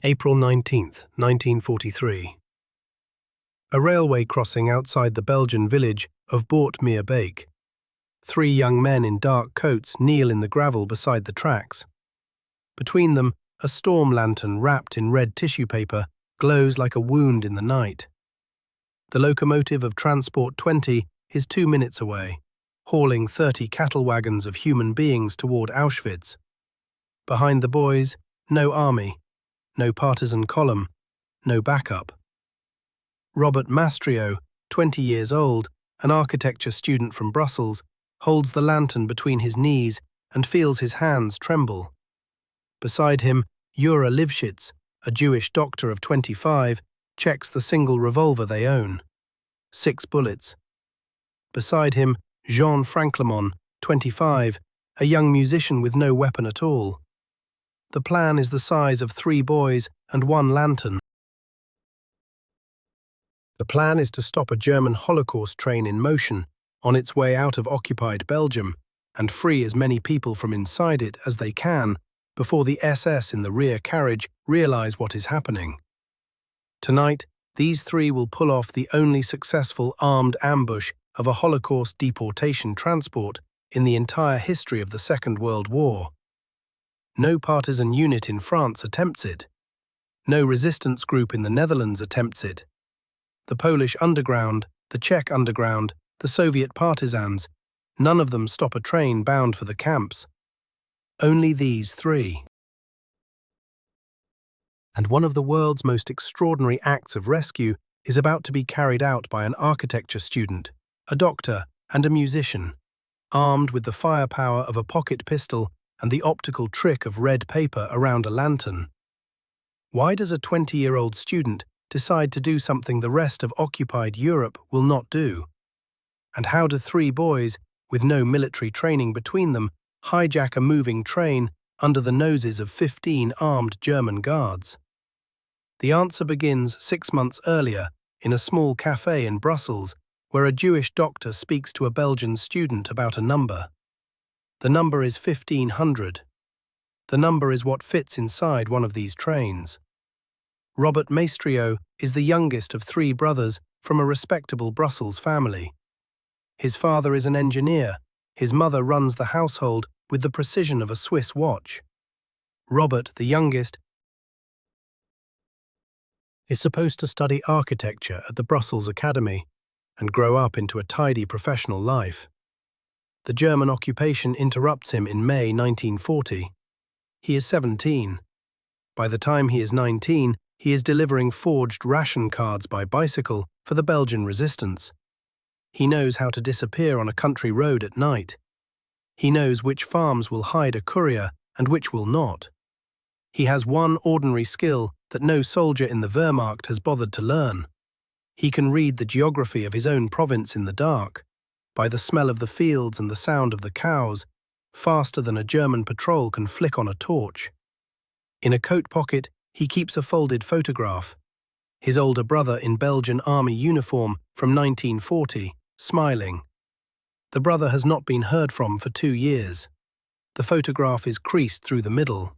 April 19, 1943. A railway crossing outside the Belgian village of Boortmeerbeek. 3 young men in dark coats kneel in the gravel beside the tracks. Between them, a storm lantern wrapped in red tissue paper glows like a wound in the night. The locomotive of Transport 20 is 2 minutes away, hauling 30 cattle wagons of human beings toward Auschwitz. Behind the boys, no army, no partisan column, no backup. Robert Mastrio, 20 years old, an architecture student from Brussels, holds the lantern between his knees and feels his hands tremble. Beside him, Yura Livshitz, a Jewish doctor of 25, checks the single revolver they own. 6 bullets. Beside him, Jean Franclemont, 25, a young musician with no weapon at all. The plan is the size of 3 boys and 1 lantern. The plan is to stop a German Holocaust train in motion on its way out of occupied Belgium and free as many people from inside it as they can before the SS in the rear carriage realize what is happening. Tonight, these 3 will pull off the only successful armed ambush of a Holocaust deportation transport in the entire history of the Second World War. No partisan unit in France attempts it. No resistance group in the Netherlands attempts it. The Polish underground, the Czech underground, the Soviet partisans, none of them stop a train bound for the camps. Only these 3. And one of the world's most extraordinary acts of rescue is about to be carried out by an architecture student, a doctor, and a musician, armed with the firepower of a pocket pistol and the optical trick of red paper around a lantern. Why does a 20-year-old student decide to do something the rest of occupied Europe will not do? And how do 3 boys, with no military training between them, hijack a moving train under the noses of 15 armed German guards? The answer begins 6 months earlier in a small cafe in Brussels, where a Jewish doctor speaks to a Belgian student about a number. The number is 1500. The number is what fits inside one of these trains. Robert Mastrio is the youngest of 3 brothers from a respectable Brussels family. His father is an engineer. His mother runs the household with the precision of a Swiss watch. Robert, the youngest, is supposed to study architecture at the Brussels Academy and grow up into a tidy professional life. The German occupation interrupts him in May 1940. He is 17. By the time he is 19, he is delivering forged ration cards by bicycle for the Belgian resistance. He knows how to disappear on a country road at night. He knows which farms will hide a courier and which will not. He has one ordinary skill that no soldier in the Wehrmacht has bothered to learn. He can read the geography of his own province in the dark, by the smell of the fields and the sound of the cows, faster than a German patrol can flick on a torch. In a coat pocket, he keeps a folded photograph. His older brother in Belgian army uniform from 1940, smiling. The brother has not been heard from for 2 years. The photograph is creased through the middle.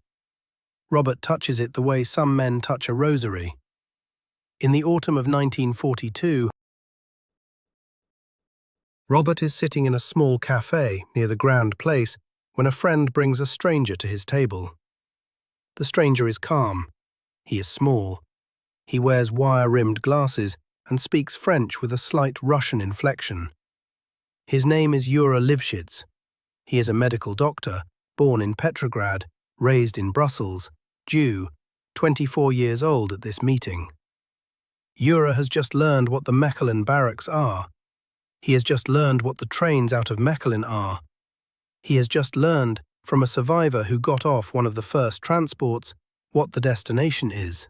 Robert touches it the way some men touch a rosary. In the autumn of 1942, Robert is sitting in a small cafe near the Grand Place when a friend brings a stranger to his table. The stranger is calm. He is small. He wears wire-rimmed glasses and speaks French with a slight Russian inflection. His name is Yura Livshitz. He is a medical doctor, born in Petrograd, raised in Brussels, Jew, 24 years old at this meeting. Yura has just learned what the Mechelen barracks are. He has just learned what the trains out of Mechelen are. He has just learned, from a survivor who got off one of the first transports, what the destination is.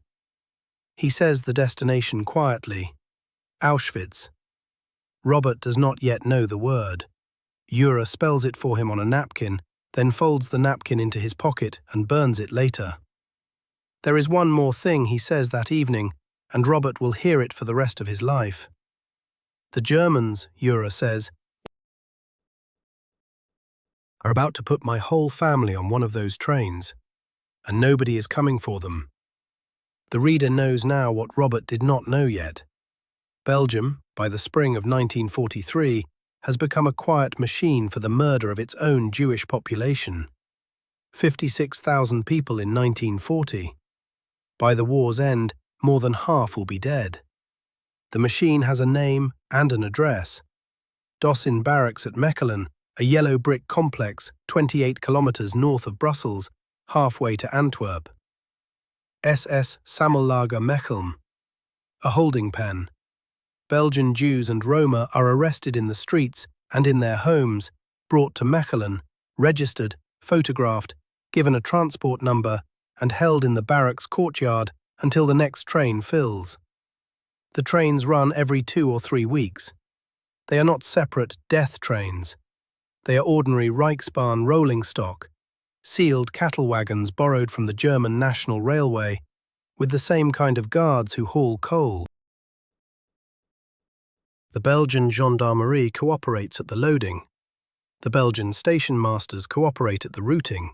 He says the destination quietly. Auschwitz. Robert does not yet know the word. Yura spells it for him on a napkin, then folds the napkin into his pocket and burns it later. There is one more thing he says that evening, and Robert will hear it for the rest of his life. The Germans, Yura says, are about to put my whole family on one of those trains, and nobody is coming for them. The reader knows now what Robert did not know yet. Belgium, by the spring of 1943, has become a quiet machine for the murder of its own Jewish population. 56,000 people in 1940. By the war's end, more than half will be dead. The machine has a name and an address. Dossin Barracks at Mechelen, a yellow brick complex 28 kilometers north of Brussels, halfway to Antwerp. SS Sammellager Mechelen, a holding pen. Belgian Jews and Roma are arrested in the streets and in their homes, brought to Mechelen, registered, photographed, given a transport number, and held in the barracks courtyard until the next train fills. The trains run every 2 or 3 weeks. They are not separate death trains. They are ordinary Reichsbahn rolling stock, sealed cattle wagons borrowed from the German National Railway, with the same kind of guards who haul coal. The Belgian gendarmerie cooperates at the loading. The Belgian station masters cooperate at the routing.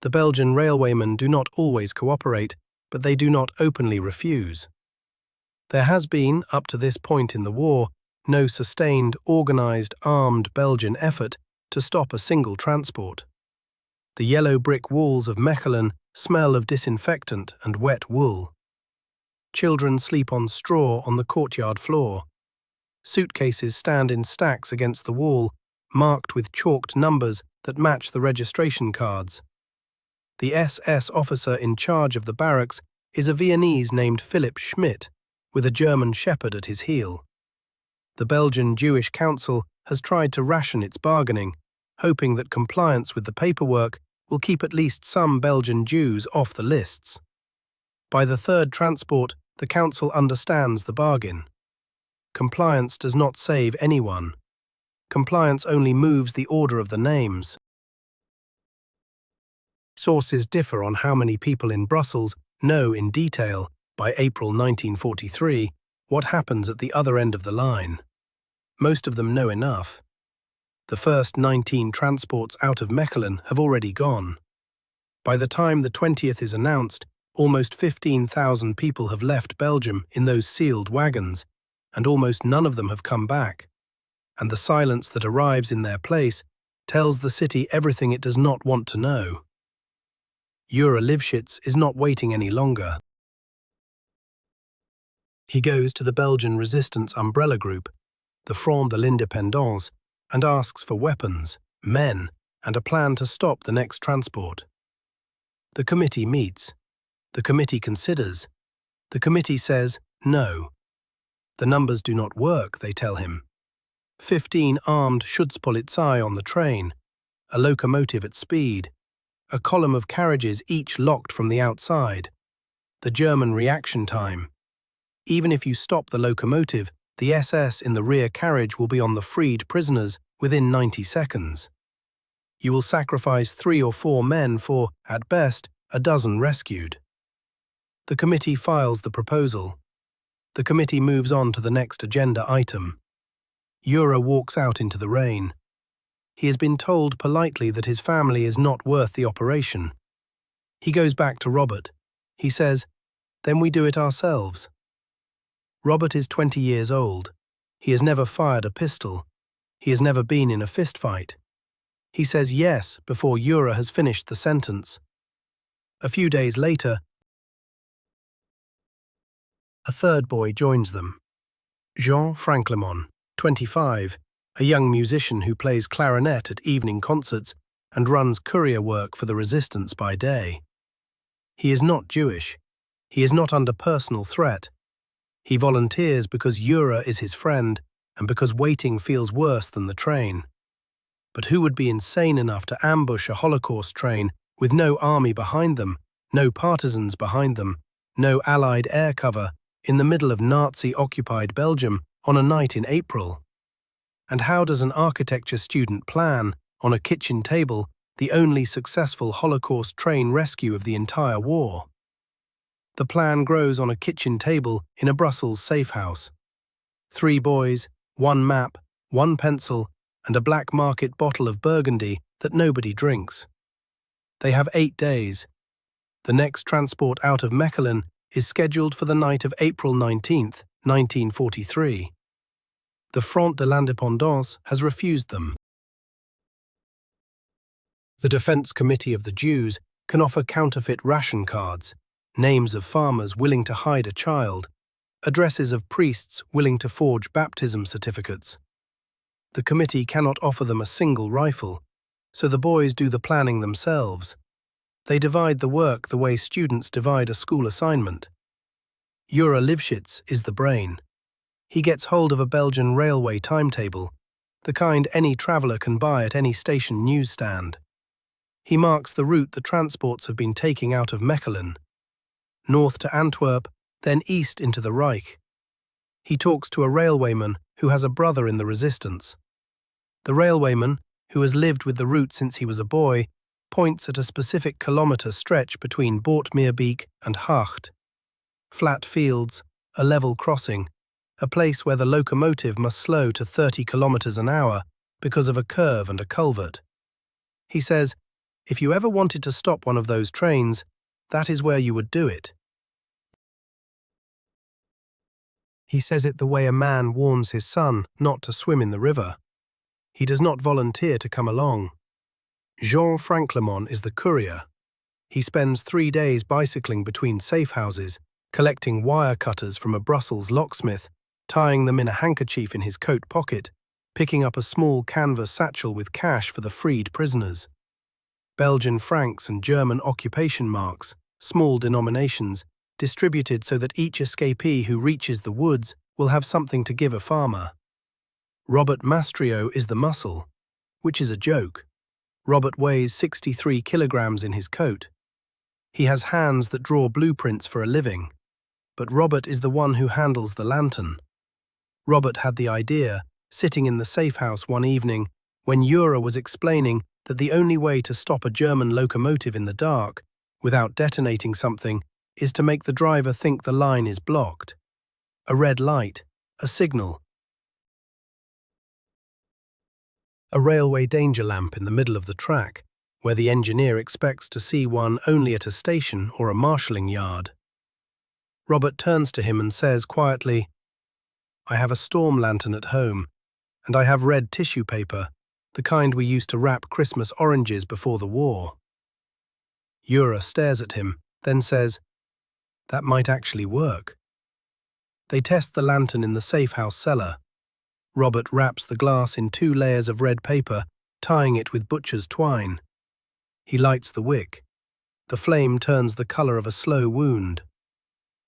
The Belgian railwaymen do not always cooperate, but they do not openly refuse. There has been, up to this point in the war, no sustained, organized, armed Belgian effort to stop a single transport. The yellow brick walls of Mechelen smell of disinfectant and wet wool. Children sleep on straw on the courtyard floor. Suitcases stand in stacks against the wall, marked with chalked numbers that match the registration cards. The SS officer in charge of the barracks is a Viennese named Philip Schmidt, with a German shepherd at his heel. The Belgian Jewish Council has tried to ration its bargaining, hoping that compliance with the paperwork will keep at least some Belgian Jews off the lists. By the third transport, the Council understands the bargain. Compliance does not save anyone. Compliance only moves the order of the names. Sources differ on how many people in Brussels know in detail, by April 1943, what happens at the other end of the line. Most of them know enough. The first 19 transports out of Mechelen have already gone. By the time the 20th is announced, almost 15,000 people have left Belgium in those sealed wagons, and almost none of them have come back. And the silence that arrives in their place tells the city everything it does not want to know. Jura Livschitz is not waiting any longer. He goes to the Belgian resistance umbrella group, the Front de l'Indépendance, and asks for weapons, men, and a plan to stop the next transport. The committee meets. The committee considers. The committee says no. The numbers do not work, they tell him. 15 armed Schutzpolizei on the train, a locomotive at speed, a column of carriages each locked from the outside. The German reaction time. Even if you stop the locomotive, the SS in the rear carriage will be on the freed prisoners within 90 seconds. You will sacrifice 3 or 4 men for, at best, a dozen rescued. The committee files the proposal. The committee moves on to the next agenda item. Jura walks out into the rain. He has been told politely that his family is not worth the operation. He goes back to Robert. He says, "Then we do it ourselves." Robert is 20 years old. He has never fired a pistol. He has never been in a fistfight. He says yes before Jura has finished the sentence. A few days later, a third boy joins them. Jean Franclemont, 25, a young musician who plays clarinet at evening concerts and runs courier work for the resistance by day. He is not Jewish. He is not under personal threat. He volunteers because Jura is his friend and because waiting feels worse than the train. But who would be insane enough to ambush a Holocaust train with no army behind them, no partisans behind them, no Allied air cover, in the middle of Nazi-occupied Belgium on a night in April? And how does an architecture student plan, on a kitchen table, the only successful Holocaust train rescue of the entire war? The plan grows on a kitchen table in a Brussels safe house. 3 boys, 1 map, 1 pencil, and a black market bottle of Burgundy that nobody drinks. They have 8 days. The next transport out of Mechelen is scheduled for the night of April 19, 1943. The Front de l'Indépendance has refused them. The Defense Committee of the Jews can offer counterfeit ration cards, names of farmers willing to hide a child, addresses of priests willing to forge baptism certificates. The committee cannot offer them a single rifle, so the boys do the planning themselves. They divide the work the way students divide a school assignment. Jura Lifshitz is the brain. He gets hold of a Belgian railway timetable, the kind any traveller can buy at any station newsstand. He marks the route the transports have been taking out of Mechelen, north to Antwerp, then east into the Reich. He talks to a railwayman who has a brother in the resistance. The railwayman, who has lived with the route since he was a boy, points at a specific kilometre stretch between Boortmeerbeek and Hacht. Flat fields, a level crossing, a place where the locomotive must slow to 30 kilometres an hour because of a curve and a culvert. He says, if you ever wanted to stop one of those trains, that is where you would do it. He says it the way a man warns his son not to swim in the river. He does not volunteer to come along. Jean Franclemont is the courier. He spends 3 days bicycling between safe houses, collecting wire cutters from a Brussels locksmith, tying them in a handkerchief in his coat pocket, picking up a small canvas satchel with cash for the freed prisoners. Belgian francs and German occupation marks, small denominations, distributed so that each escapee who reaches the woods will have something to give a farmer. Robert Mastrio is the muscle, which is a joke. Robert weighs 63 kilograms in his coat. He has hands that draw blueprints for a living, but Robert is the one who handles the lantern. Robert had the idea, sitting in the safe house one evening, when Jura was explaining that the only way to stop a German locomotive in the dark, without detonating something, is to make the driver think the line is blocked. A red light, a signal. A railway danger lamp in the middle of the track, where the engineer expects to see one only at a station or a marshalling yard. Robert turns to him and says quietly, I have a storm lantern at home, and I have red tissue paper, the kind we used to wrap Christmas oranges before the war. Jura stares at him, then says, that might actually work. They test the lantern in the safe house cellar. Robert wraps the glass in 2 layers of red paper, tying it with butcher's twine. He lights the wick. The flame turns the colour of a slow wound.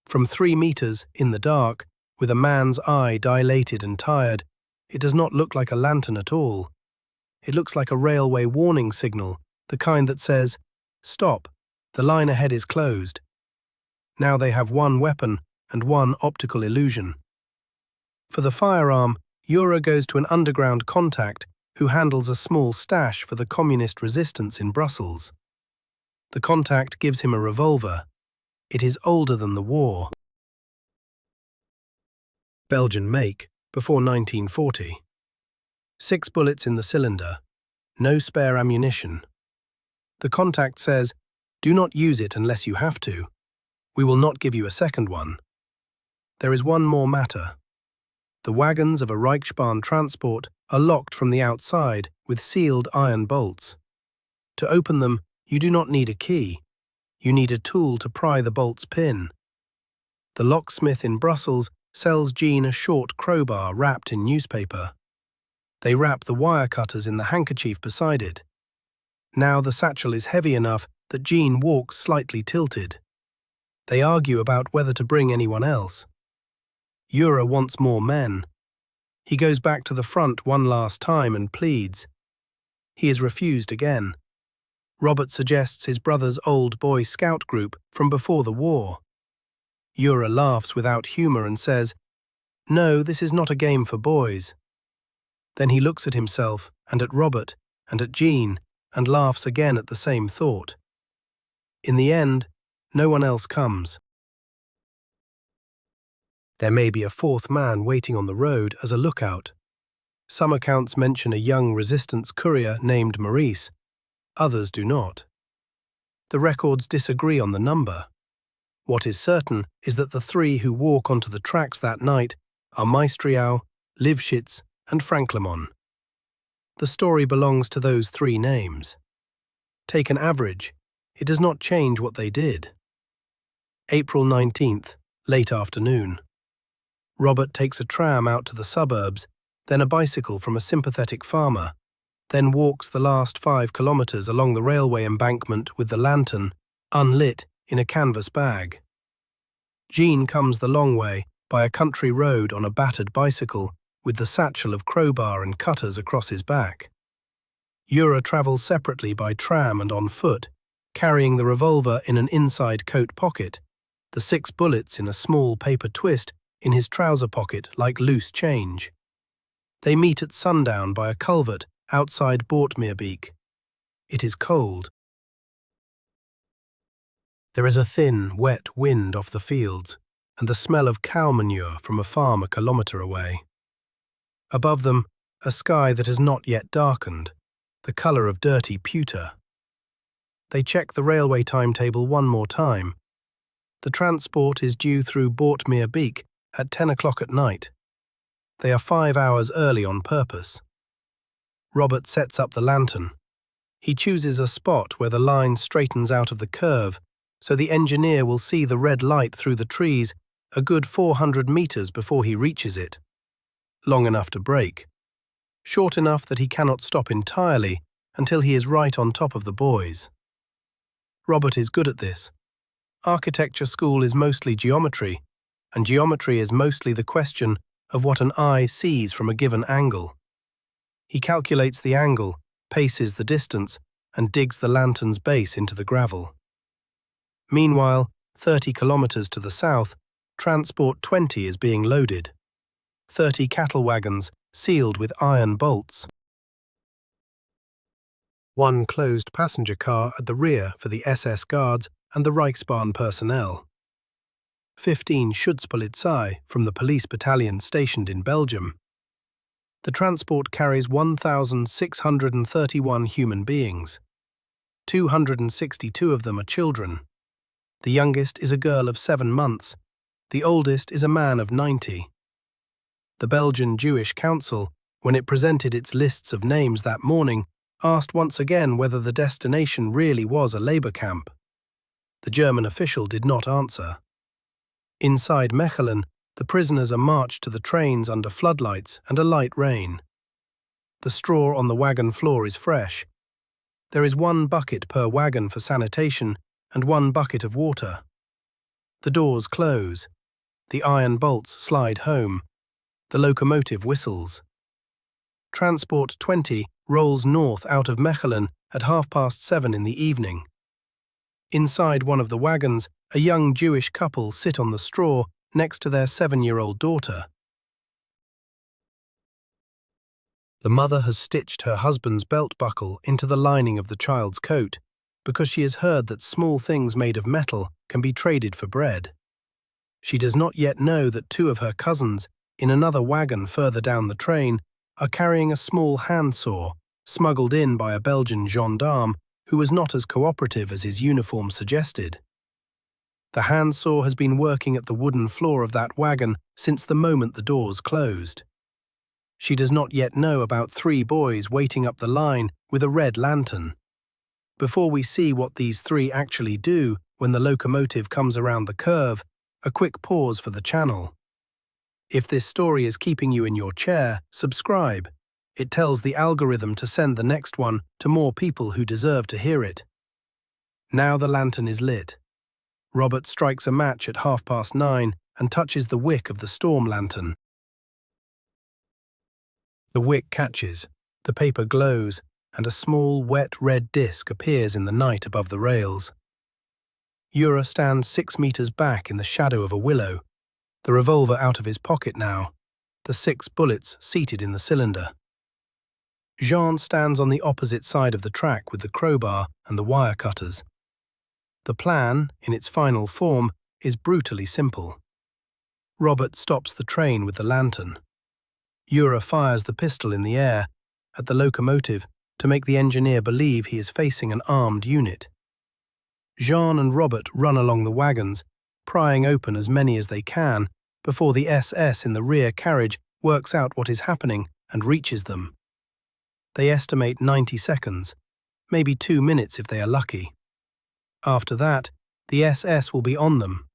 From 3 meters, in the dark, with a man's eye dilated and tired, it does not look like a lantern at all. It looks like a railway warning signal, the kind that says, stop, the line ahead is closed. Now they have 1 weapon and 1 optical illusion. For the firearm, Jura goes to an underground contact who handles a small stash for the communist resistance in Brussels. The contact gives him a revolver. It is older than the war. Belgian make, before 1940. 6 bullets in the cylinder. No spare ammunition. The contact says, do not use it unless you have to. We will not give you a second one. There is one more matter. The wagons of a Reichsbahn transport are locked from the outside with sealed iron bolts. To open them, you do not need a key. You need a tool to pry the bolt's pin. The locksmith in Brussels sells Jean a short crowbar wrapped in newspaper. They wrap the wire cutters in the handkerchief beside it. Now the satchel is heavy enough that Jean walks slightly tilted. They argue about whether to bring anyone else. Jura wants more men. He goes back to the front one last time and pleads. He is refused again. Robert suggests his brother's old Boy Scout group from before the war. Jura laughs without humour and says, no, this is not a game for boys. Then he looks at himself and at Robert and at Jean and laughs again at the same thought. In the end, no one else comes. There may be a 4th man waiting on the road as a lookout. Some accounts mention a young resistance courier named Maurice. Others do not. The records disagree on the number. What is certain is that the three who walk onto the tracks that night are Maestriau, Lifshitz, and Franklemon. The story belongs to those three names. Take an average, it does not change what they did. April 19th, late afternoon. Robert takes a tram out to the suburbs, then a bicycle from a sympathetic farmer, then walks the last 5 kilometers along the railway embankment with the lantern, unlit, in a canvas bag. Jean comes the long way by a country road on a battered bicycle with the satchel of crowbar and cutters across his back. Ura travels separately by tram and on foot, carrying the revolver in an inside coat pocket, the 6 bullets in a small paper twist in his trouser pocket like loose change. They meet at sundown by a culvert outside Boortmeerbeek. It is cold. There is a thin, wet wind off the fields, and the smell of cow manure from a farm a kilometre away. Above them, a sky that has not yet darkened, the colour of dirty pewter. They check the railway timetable one more time. The transport is due through Boortmeerbeek at 10 o'clock at night. They are 5 hours early on purpose. Robert sets up the lantern. He chooses a spot where the line straightens out of the curve, so the engineer will see the red light through the trees a good 400 meters before he reaches it. Long enough to brake. Short enough that he cannot stop entirely until he is right on top of the boys. Robert is good at this. Architecture school is mostly geometry, and geometry is mostly the question of what an eye sees from a given angle. He calculates the angle, paces the distance, and digs the lantern's base into the gravel. Meanwhile, 30 kilometers to the south, Transport 20 is being loaded. 30 cattle wagons sealed with iron bolts. 1 closed passenger car at the rear for the SS guards and the Reichsbahn personnel. 15 Schutzpolizei from the police battalion stationed in Belgium. The transport carries 1,631 human beings. 262 of them are children. The youngest is a girl of 7 months. The oldest is a man of 90. The Belgian Jewish Council, when it presented its lists of names that morning, asked once again whether the destination really was a labour camp. The German official did not answer. Inside Mechelen, the prisoners are marched to the trains under floodlights and a light rain. The straw on the wagon floor is fresh. There is 1 bucket per wagon for sanitation and 1 bucket of water. The doors close. The iron bolts slide home. The locomotive whistles. Transport 20 rolls north out of Mechelen at 7:30 in the evening. Inside one of the wagons, a young Jewish couple sit on the straw next to their 7-year-old daughter. The mother has stitched her husband's belt buckle into the lining of the child's coat because she has heard that small things made of metal can be traded for bread. She does not yet know that 2 of her cousins, in another wagon further down the train, are carrying a small handsaw, smuggled in by a Belgian gendarme who was not as cooperative as his uniform suggested. The handsaw has been working at the wooden floor of that wagon since the moment the doors closed. She does not yet know about 3 boys waiting up the line with a red lantern. Before we see what these 3 actually do when the locomotive comes around the curve, a quick pause for the channel. If this story is keeping you in your chair, subscribe. It tells the algorithm to send the next one to more people who deserve to hear it. Now the lantern is lit. Robert strikes a match at 9:30 and touches the wick of the storm lantern. The wick catches, the paper glows, and a small, wet red disc appears in the night above the rails. Ura stands 6 meters back in the shadow of a willow, the revolver out of his pocket now, the 6 bullets seated in the cylinder. Jean stands on the opposite side of the track with the crowbar and the wire cutters. The plan, in its final form, is brutally simple. Robert stops the train with the lantern. Ura fires the pistol in the air, at the locomotive, to make the engineer believe he is facing an armed unit. Jean and Robert run along the wagons, prying open as many as they can before the SS in the rear carriage works out what is happening and reaches them. They estimate 90 seconds, maybe 2 minutes if they are lucky. After that, the SS will be on them.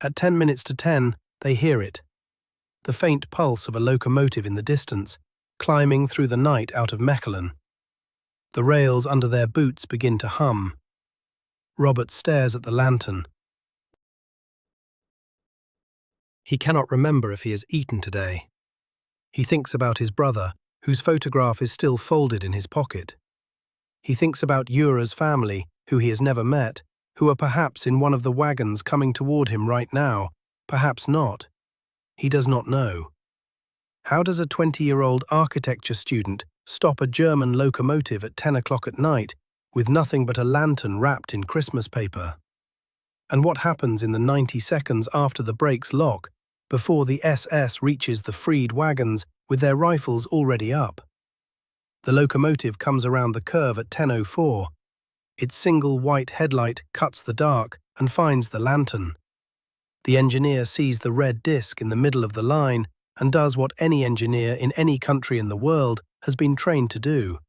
At 10 minutes to 10, they hear it. The faint pulse of a locomotive in the distance, climbing through the night out of Mechelen. The rails under their boots begin to hum. Robert stares at the lantern. He cannot remember if he has eaten today. He thinks about his brother, whose photograph is still folded in his pocket. He thinks about Ura's family, who he has never met, who are perhaps in one of the wagons coming toward him right now, perhaps not. He does not know. How does a 20-year-old architecture student stop a German locomotive at 10 o'clock at night with nothing but a lantern wrapped in Christmas paper? And what happens in the 90 seconds after the brakes lock, before the SS reaches the freed wagons with their rifles already up? The locomotive comes around the curve at 10:04. Its single white headlight cuts the dark and finds the lantern. The engineer sees the red disc in the middle of the line and does what any engineer in any country in the world has been trained to do.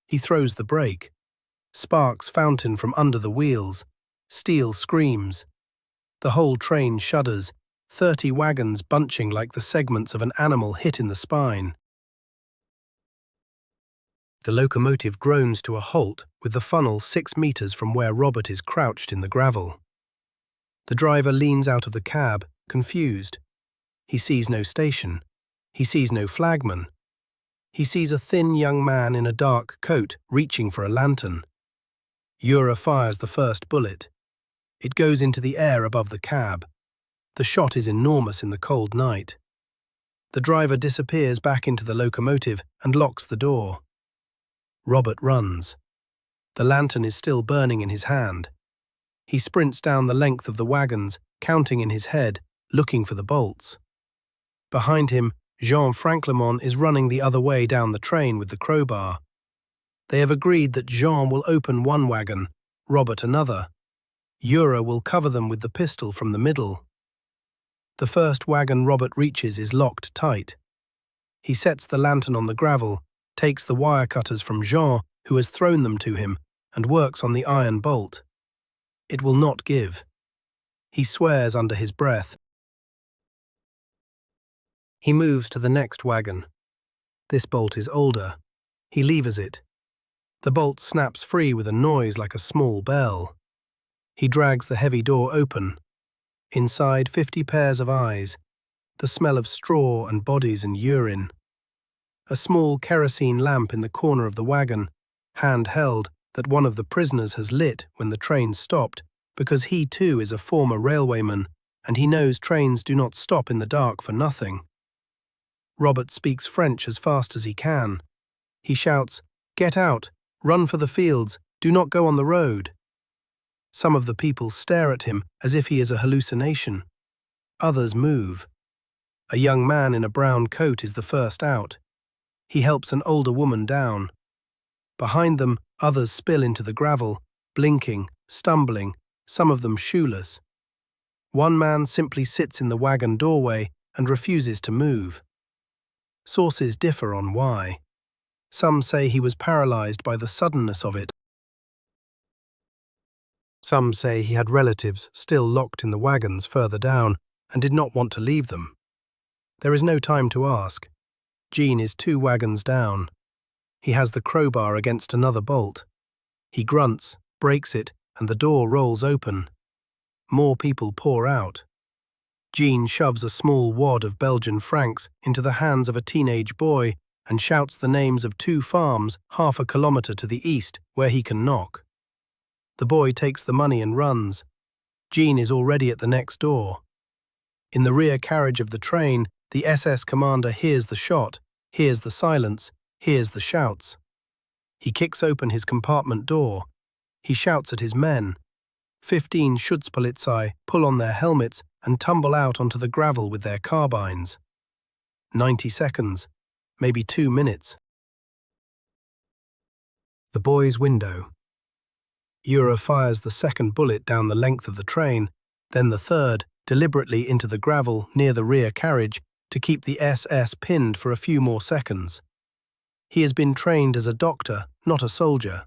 He throws the brake. Sparks fountain from under the wheels. Steel screams. The whole train shudders, 30 wagons bunching like the segments of an animal hit in the spine. The locomotive groans to a halt with the funnel 6 meters from where Robert is crouched in the gravel. The driver leans out of the cab, confused. He sees no station. He sees no flagman. He sees a thin young man in a dark coat reaching for a lantern. Ura fires the first bullet. It goes into the air above the cab. The shot is enormous in the cold night. The driver disappears back into the locomotive and locks the door. Robert runs. The lantern is still burning in his hand. He sprints down the length of the wagons, counting in his head, looking for the bolts. Behind him, Jean Franclemont is running the other way down the train with the crowbar. They have agreed that Jean will open one wagon, Robert another. Ura will cover them with the pistol from the middle. The first wagon Robert reaches is locked tight. He sets the lantern on the gravel, takes the wire cutters from Jean, who has thrown them to him, and works on the iron bolt. It will not give. He swears under his breath. He moves to the next wagon. This bolt is older. He levers it. The bolt snaps free with a noise like a small bell. He drags the heavy door open. Inside, 50 pairs of eyes, the smell of straw and bodies and urine. A small kerosene lamp in the corner of the wagon, hand-held, that one of the prisoners has lit when the train stopped, because he too is a former railwayman, and he knows trains do not stop in the dark for nothing. Robert speaks French as fast as he can. He shouts, "Get out! Run for the fields! Do not go on the road!" Some of the people stare at him as if he is a hallucination. Others move. A young man in a brown coat is the first out. He helps an older woman down. Behind them, others spill into the gravel, blinking, stumbling, some of them shoeless. One man simply sits in the wagon doorway and refuses to move. Sources differ on why. Some say he was paralyzed by the suddenness of it. Some say he had relatives still locked in the wagons further down and did not want to leave them. There is no time to ask. Jean is 2 wagons down. He has the crowbar against another bolt. He grunts, breaks it, and the door rolls open. More people pour out. Jean shoves a small wad of Belgian francs into the hands of a teenage boy and shouts the names of 2 farms half a kilometre to the east where he can knock. The boy takes the money and runs. Jean is already at the next door. In the rear carriage of the train, the SS commander hears the shot, hears the silence, hears the shouts. He kicks open his compartment door. He shouts at his men. 15 Schutzpolizei pull on their helmets and tumble out onto the gravel with their carbines. 90 seconds, maybe 2 minutes. The boy's window. Ura fires the second bullet down the length of the train then the third, deliberately into the gravel near the rear carriage to keep the SS pinned for a few more seconds. He has been trained as a doctor, not a soldier.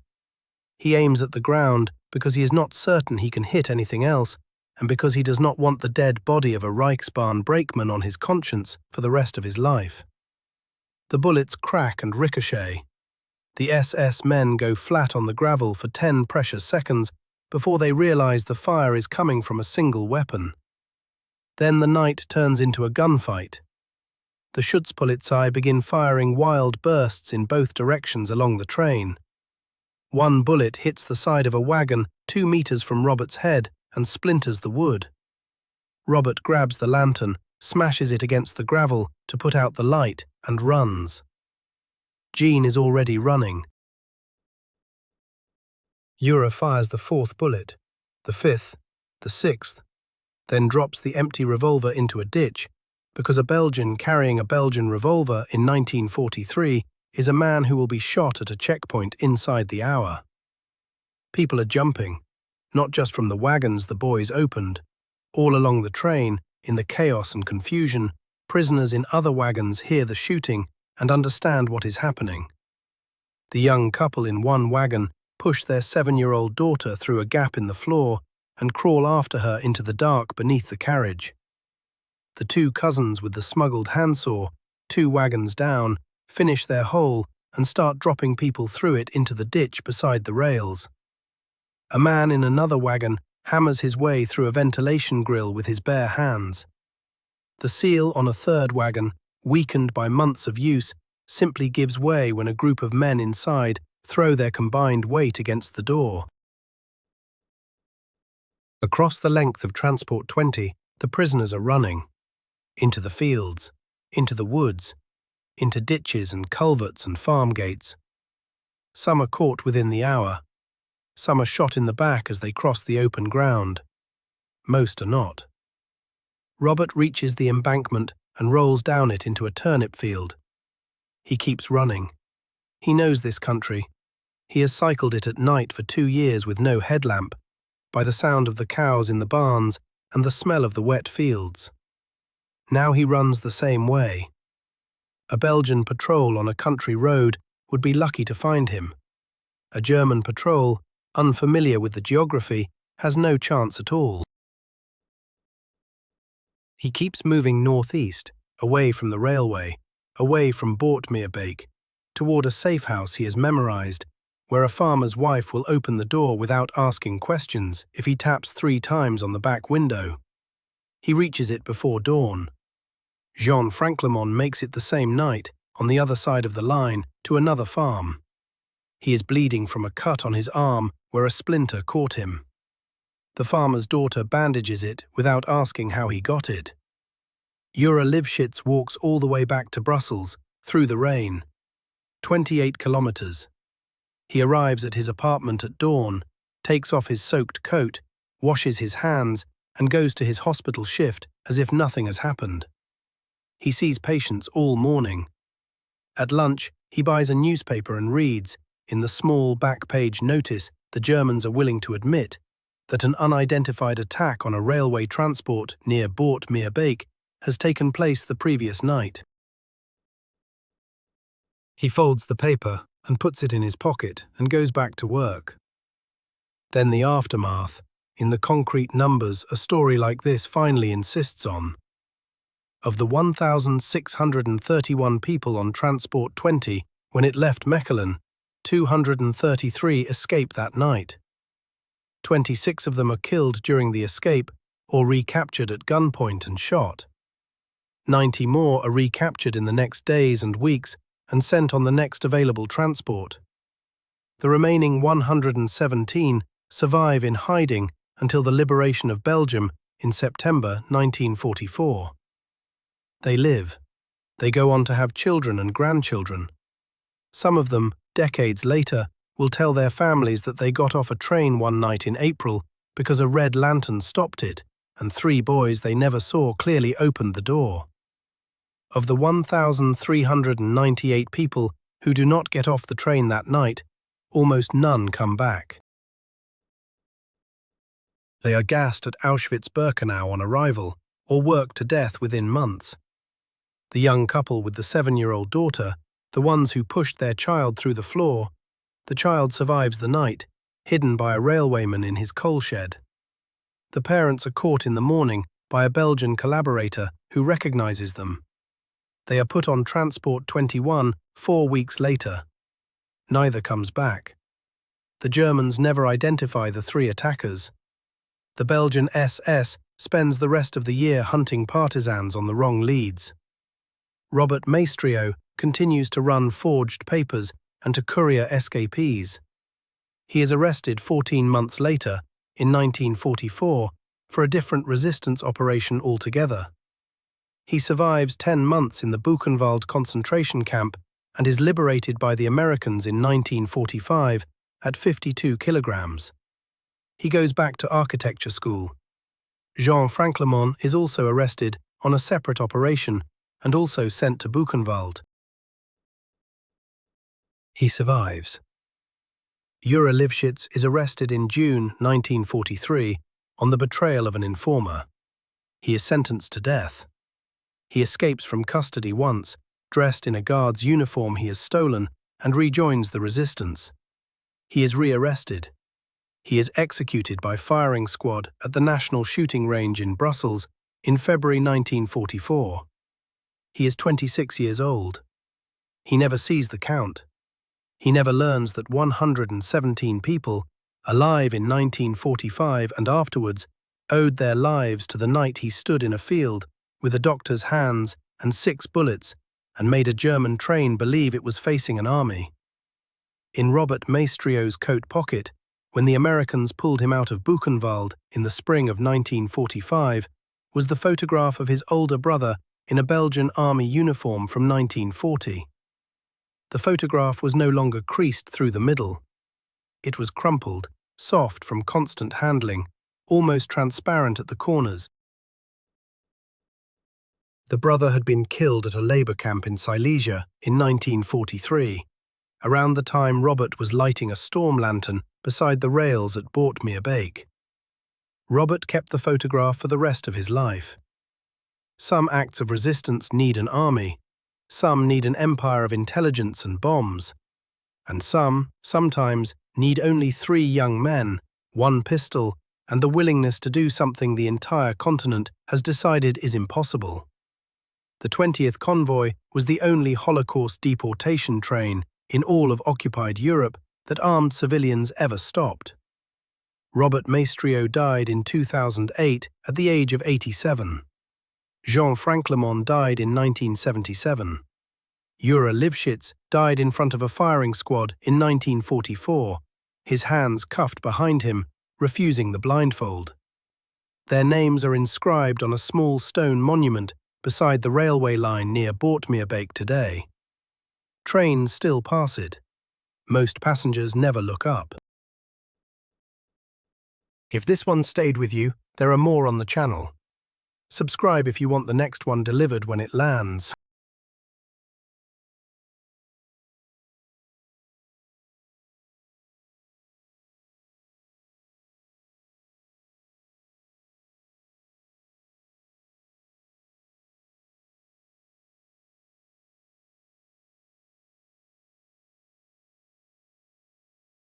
He aims at the ground because he is not certain he can hit anything else, and because he does not want the dead body of a Reichsbahn brakeman on his conscience for the rest of his life. The bullets crack and ricochet. The SS men go flat on the gravel for 10 precious seconds before they realize the fire is coming from a single weapon. Then the night turns into a gunfight. The Schutzpolizei begin firing wild bursts in both directions along the train. One bullet hits the side of a wagon 2 meters from Robert's head and splinters the wood. Robert grabs the lantern, smashes it against the gravel to put out the light, and runs. Jean is already running. Ura fires the 4th bullet, the 5th, the 6th, then drops the empty revolver into a ditch because a Belgian carrying a Belgian revolver in 1943 is a man who will be shot at a checkpoint inside the hour. People are jumping, not just from the wagons the boys opened. All along the train, in the chaos and confusion, prisoners in other wagons hear the shooting and understand what is happening. The young couple in one wagon push their 7-year-old daughter through a gap in the floor and crawl after her into the dark beneath the carriage. The 2 cousins with the smuggled handsaw, 2 wagons down, finish their hole and start dropping people through it into the ditch beside the rails. A man in another wagon hammers his way through a ventilation grill with his bare hands. The seal on a 3rd wagon, weakened by months of use, simply gives way when a group of men inside throw their combined weight against the door. Across the length of Transport 20, the prisoners are running. Into the fields, into the woods, into ditches and culverts and farm gates. Some are caught within the hour. Some are shot in the back as they cross the open ground. Most are not. Robert reaches the embankment and rolls down it into a turnip field. He keeps running. He knows this country. He has cycled it at night for 2 years with no headlamp, by the sound of the cows in the barns and the smell of the wet fields. Now he runs the same way. A Belgian patrol on a country road would be lucky to find him. A German patrol, unfamiliar with the geography, has no chance at all. He keeps moving northeast, away from the railway, away from Boortmeerbeek, toward a safe house he has memorized, where a farmer's wife will open the door without asking questions if he taps 3 times on the back window. He reaches it before dawn. Jean Franclemont makes it the same night, on the other side of the line, to another farm. He is bleeding from a cut on his arm where a splinter caught him. The farmer's daughter bandages it without asking how he got it. Ura Lifshitz walks all the way back to Brussels, through the rain. 28 kilometers. He arrives at his apartment at dawn, takes off his soaked coat, washes his hands, and goes to his hospital shift as if nothing has happened. He sees patients all morning. At lunch, he buys a newspaper and reads, in the small back-page notice the Germans are willing to admit, that an unidentified attack on a railway transport near Boortmeerbeek has taken place the previous night. He folds the paper and puts it in his pocket and goes back to work. Then the aftermath. In the concrete numbers a story like this finally insists on. Of the 1,631 people on Transport 20 when it left Mechelen, 233 escape that night. 26 of them are killed during the escape or recaptured at gunpoint and shot. 90 more are recaptured in the next days and weeks and sent on the next available transport. The remaining 117 survive in hiding until the liberation of Belgium in September 1944. They live. They go on to have children and grandchildren. Some of them, decades later, will tell their families that they got off a train one night in April because a red lantern stopped it, and 3 boys they never saw clearly opened the door. Of the 1,398 people who do not get off the train that night, almost none come back. They are gassed at Auschwitz-Birkenau on arrival, or worked to death within months. The young couple with the 7-year-old daughter, the ones who pushed their child through the floor, the child survives the night, hidden by a railwayman in his coal shed. The parents are caught in the morning by a Belgian collaborator who recognizes them. They are put on Transport 21 4 weeks later. Neither comes back. The Germans never identify the 3 attackers. The Belgian SS spends the rest of the year hunting partisans on the wrong leads. Robert Maestrio continues to run forged papers and to courier escapees. He is arrested 14 months later, in 1944, for a different resistance operation altogether. He survives 10 months in the Buchenwald concentration camp and is liberated by the Americans in 1945 at 52 kilograms. He goes back to architecture school. Jean Franclemont is also arrested on a separate operation and also sent to Buchenwald. He survives. Jura Lifshitz is arrested in June 1943 on the betrayal of an informer. He is sentenced to death. He escapes from custody once, dressed in a guard's uniform he has stolen, and rejoins the resistance. He is rearrested. He is executed by firing squad at the National Shooting Range in Brussels in February 1944. He is 26 years old. He never sees the count. He never learns that 117 people, alive in 1945 and afterwards, owed their lives to the night he stood in a field with a doctor's hands and 6 bullets and made a German train believe it was facing an army. In Robert Maestrio's coat pocket, when the Americans pulled him out of Buchenwald in the spring of 1945, was the photograph of his older brother in a Belgian army uniform from 1940. The photograph was no longer creased through the middle. It was crumpled, soft from constant handling, almost transparent at the corners. The brother had been killed at a labor camp in Silesia in 1943, around the time Robert was lighting a storm lantern beside the rails at Boortmeerbeek. Robert kept the photograph for the rest of his life. Some acts of resistance need an army. Some need an empire of intelligence and bombs, and some, sometimes, need only 3 young men, 1 pistol, and the willingness to do something the entire continent has decided is impossible. The 20th convoy was the only Holocaust deportation train in all of occupied Europe that armed civilians ever stopped. Robert Maestrio died in 2008 at the age of 87. Jean Franclemont died in 1977. Jura Lifshitz died in front of a firing squad in 1944, his hands cuffed behind him, refusing the blindfold. Their names are inscribed on a small stone monument beside the railway line near Boortmeerbeek today. Trains still pass it. Most passengers never look up. If this one stayed with you, there are more on the channel. Subscribe if you want the next one delivered when it lands.